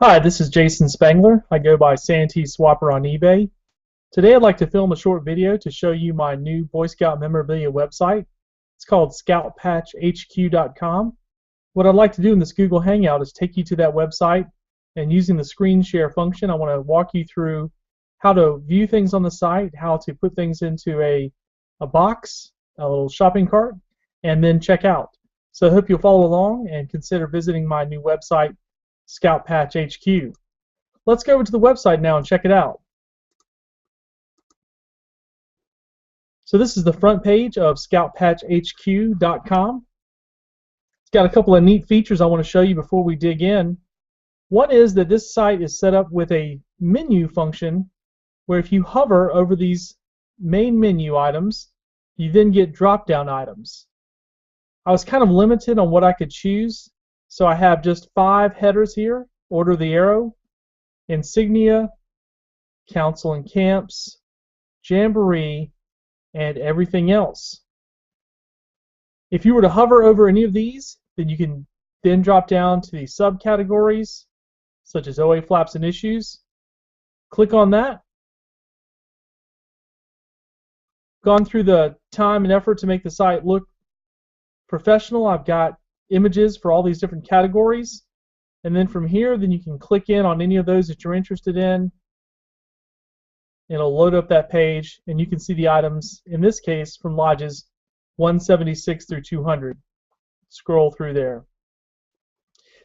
Hi, this is Jason Spangler. I go by Santee Swapper on eBay. Today I'd like to film a short video to show you my new Boy Scout memorabilia website. It's called scoutpatchhq.com. What I'd like to do in this Google Hangout is take you to that website, and using the screen share function I want to walk you through how to view things on the site, how to put things into a box, a little shopping cart, and then check out. So I hope you'll follow along and consider visiting my new website, Scout Patch HQ. Let's go over to the website now and check it out. So this is the front page of scoutpatchhq.com. It's got a couple of neat features I want to show you before we dig in. One is that this site is set up with a menu function where if you hover over these main menu items, you then get drop-down items. I was kind of limited on what I could choose, so I have just 5 headers here: Order of the Arrow, Insignia, Council and Camps, Jamboree, and everything else. If you were to hover over any of these, then you can then drop down to the subcategories, such as OA Flaps and Issues. Click on that. Gone through the time and effort to make the site look professional. I've got images for all these different categories, and then from here then you can click in on any of those that you're interested in. It'll load up that page and you can see the items, in this case from lodges 176 through 200. Scroll through there.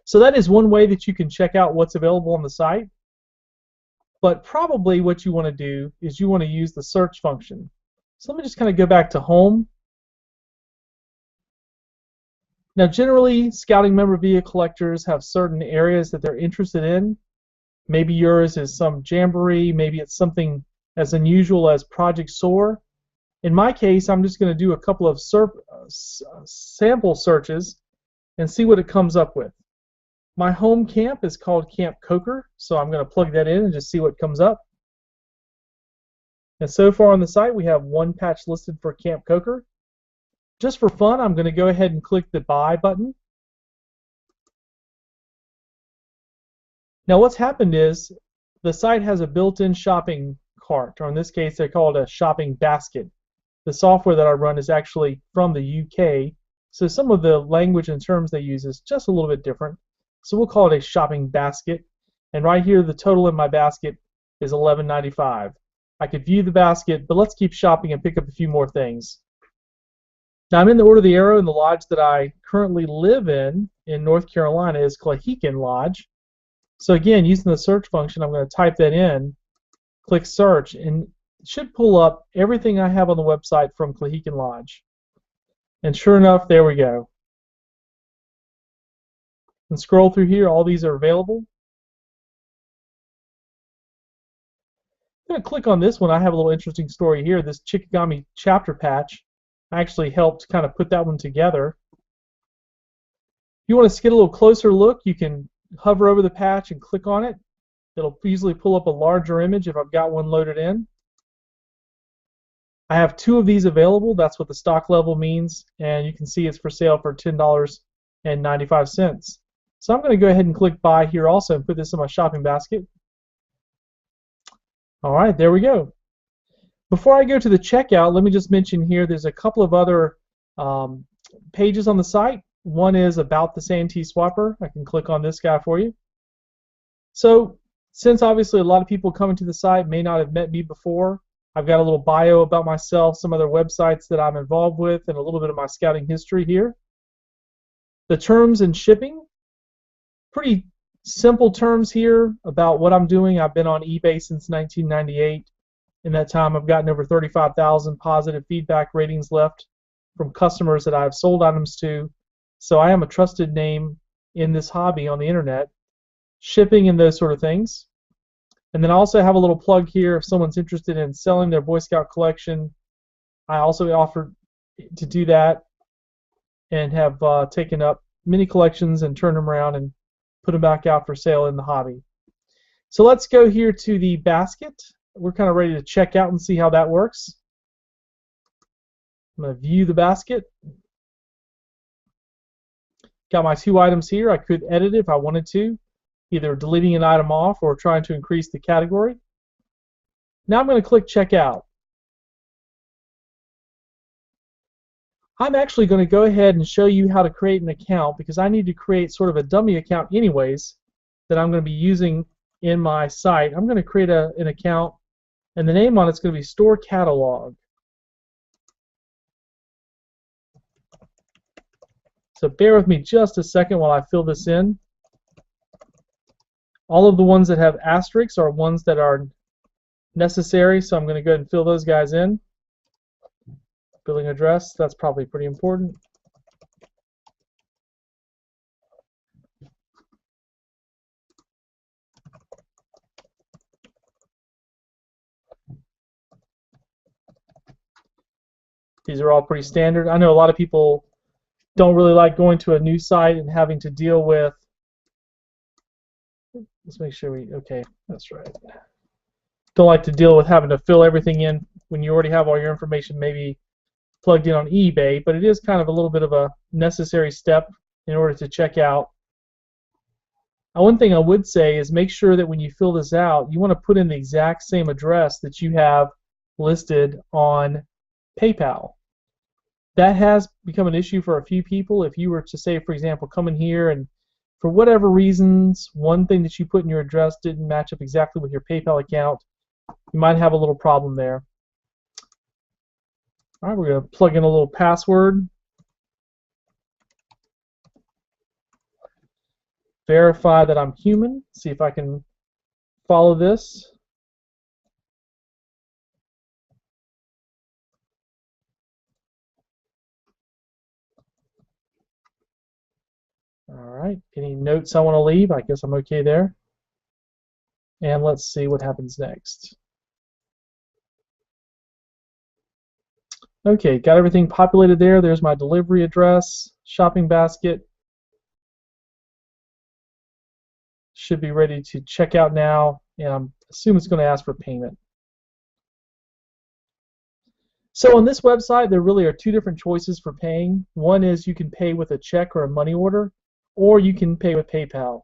So that is one way that you can check out what's available on the site, but probably what you want to do is you want to use the search function. So let me just kind of go back to home. Now generally, scouting memorabilia collectors have certain areas that they're interested in. Maybe yours is some jamboree, maybe it's something as unusual as Project Soar. In my case, I'm just going to do a couple of sample searches and see what it comes up with. My home camp is called Camp Coker, so I'm going to plug that in and just see what comes up. And so far on the site, we have 1 patch listed for Camp Coker. Just for fun, I'm going to go ahead and click the Buy button. Now what's happened is the site has a built-in shopping cart, or in this case they call it a shopping basket. The software that I run is actually from the UK, so some of the language and terms they use is just a little bit different. So we'll call it a shopping basket. And right here the total in my basket is $11.95. I could view the basket, but let's keep shopping and pick up a few more things. Now I'm in the Order of the Arrow, and the lodge that I currently live in North Carolina is Clahican Lodge. So again, using the search function, I'm going to type that in, click search, and it should pull up everything I have on the website from Clahican Lodge. And sure enough, there we go. And scroll through here, all these are available. I'm going to click on this one. I have a little interesting story here, this Chikigami chapter patch. I actually helped kind of put that one together. If you want to get a little closer look, you can hover over the patch and click on it. It'll easily pull up a larger image if I've got one loaded in. I have 2 of these available. That's what the stock level means, and you can see it's for sale for $10.95. So I'm going to go ahead and click Buy here also and put this in my shopping basket. Alright, there we go. Before I go to the checkout, let me just mention here there's a couple of other pages on the site. One is about the Santee Swapper. I can click on this guy for you. So since obviously a lot of people coming to the site may not have met me before, I've got a little bio about myself, some other websites that I'm involved with, and a little bit of my scouting history here. The terms and shipping, pretty simple terms here about what I'm doing. I've been on eBay since 1998. In that time, I've gotten over 35,000 positive feedback ratings left from customers that I've sold items to. So I am a trusted name in this hobby on the internet. Shipping and those sort of things. And then I also have a little plug here if someone's interested in selling their Boy Scout collection. I also offer to do that and have taken up many collections and turned them around and put them back out for sale in the hobby. So let's go here to the basket. We're kind of ready to check out and see how that works. I'm going to view the basket. Got my 2 items here. I could edit it if I wanted to. either deleting an item off or trying to increase the category. Now I'm going to click Checkout. I'm actually going to go ahead and show you how to create an account because I need to create sort of a dummy account anyways that I'm going to be using in my site. I'm going to create an account, and the name on it's going to be Store Catalog. So bear with me just a second while I fill this in. All of the ones that have asterisks are ones that are necessary, so I'm going to go ahead and fill those guys in. Billing address, that's probably pretty important. These are all pretty standard. I know a lot of people don't really like going to a new site and having to deal with, let's make sure okay, that's right. Don't like to deal with having to fill everything in when you already have all your information maybe plugged in on eBay, but it is kind of a little bit of a necessary step in order to check out. One thing I would say is make sure that when you fill this out, you want to put in the exact same address that you have listed on PayPal. That has become an issue for a few people. If you were to say, for example, come in here and for whatever reasons, one thing that you put in your address didn't match up exactly with your PayPal account, you might have a little problem there. All right, we're going to plug in a little password. Verify that I'm human. See if I can follow this. All right, any notes I want to leave? I guess I'm okay there. And let's see what happens next. Okay, got everything populated there. There's my delivery address, shopping basket. Should be ready to check out now, and I assume it's going to ask for payment. So on this website, there really are two different choices for paying. One is you can pay with a check or a money order, or you can pay with PayPal.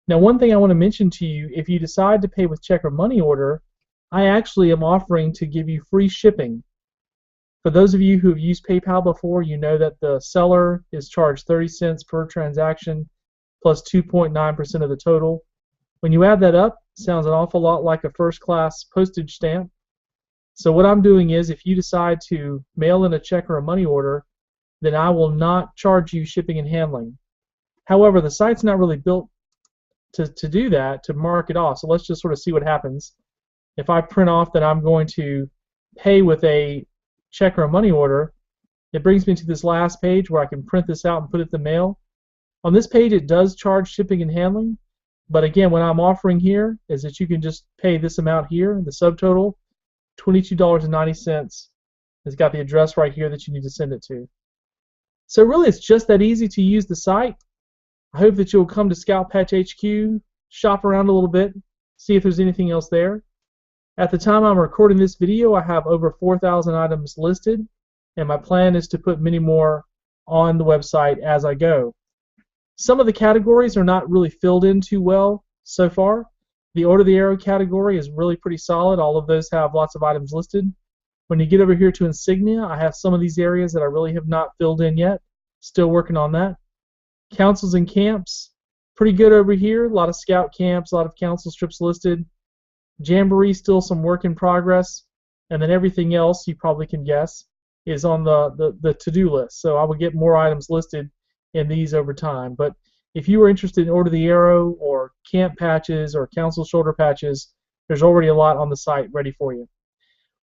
Now, one thing I want to mention to you, if you decide to pay with check or money order, I actually am offering to give you free shipping. For those of you who have used PayPal before, you know that the seller is charged 30 cents per transaction plus 2.9% of the total. When you add that up, it sounds an awful lot like a first-class postage stamp. So what I'm doing is if you decide to mail in a check or a money order, then I will not charge you shipping and handling. However, the site's not really built to do that, to mark it off. So let's just sort of see what happens. If I print off that I'm going to pay with a check or a money order, it brings me to this last page where I can print this out and put it in the mail. On this page, it does charge shipping and handling, but again, what I'm offering here is that you can just pay this amount here, the subtotal, $22.90. It's got the address right here that you need to send it to. So really, it's just that easy to use the site. I hope that you'll come to Scout Patch HQ, shop around a little bit, see if there's anything else there. At the time I'm recording this video, I have over 4,000 items listed, and my plan is to put many more on the website as I go. Some of the categories are not really filled in too well so far. The Order the Arrow category is really pretty solid. All of those have lots of items listed. When you get over here to Insignia, I have some of these areas that I really have not filled in yet. Still working on that. Councils and camps, pretty good over here. A lot of scout camps, a lot of council strips listed. Jamboree, still some work in progress. And then everything else, you probably can guess, is on the to-do list. So I will get more items listed in these over time. But if you are interested in Order the Arrow or camp patches or council shoulder patches, there's already a lot on the site ready for you.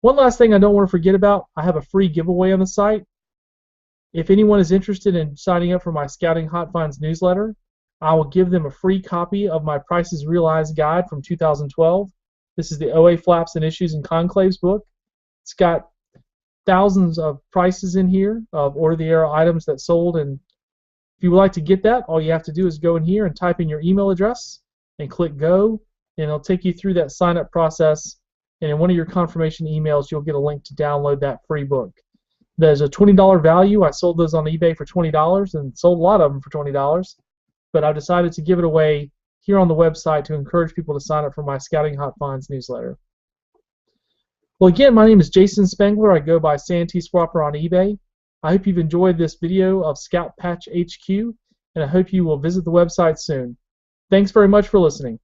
One last thing I don't want to forget about, I have a free giveaway on the site. If anyone is interested in signing up for my Scouting Hot Finds newsletter, I will give them a free copy of my Prices Realized guide from 2012. This is the OA Flaps and Issues and Conclaves book. It's got thousands of prices in here of Order the Arrow items that sold, and if you would like to get that, all you have to do is go in here and type in your email address and click go, and it'll take you through that sign-up process, and in one of your confirmation emails you'll get a link to download that free book. There's a $20 value. I sold those on eBay for $20 and sold a lot of them for $20, but I've decided to give it away here on the website to encourage people to sign up for my Scouting Hot Finds newsletter. Well, again, my name is Jason Spengler. I go by Santee Swapper on eBay. I hope you've enjoyed this video of Scout Patch HQ, and I hope you will visit the website soon. Thanks very much for listening.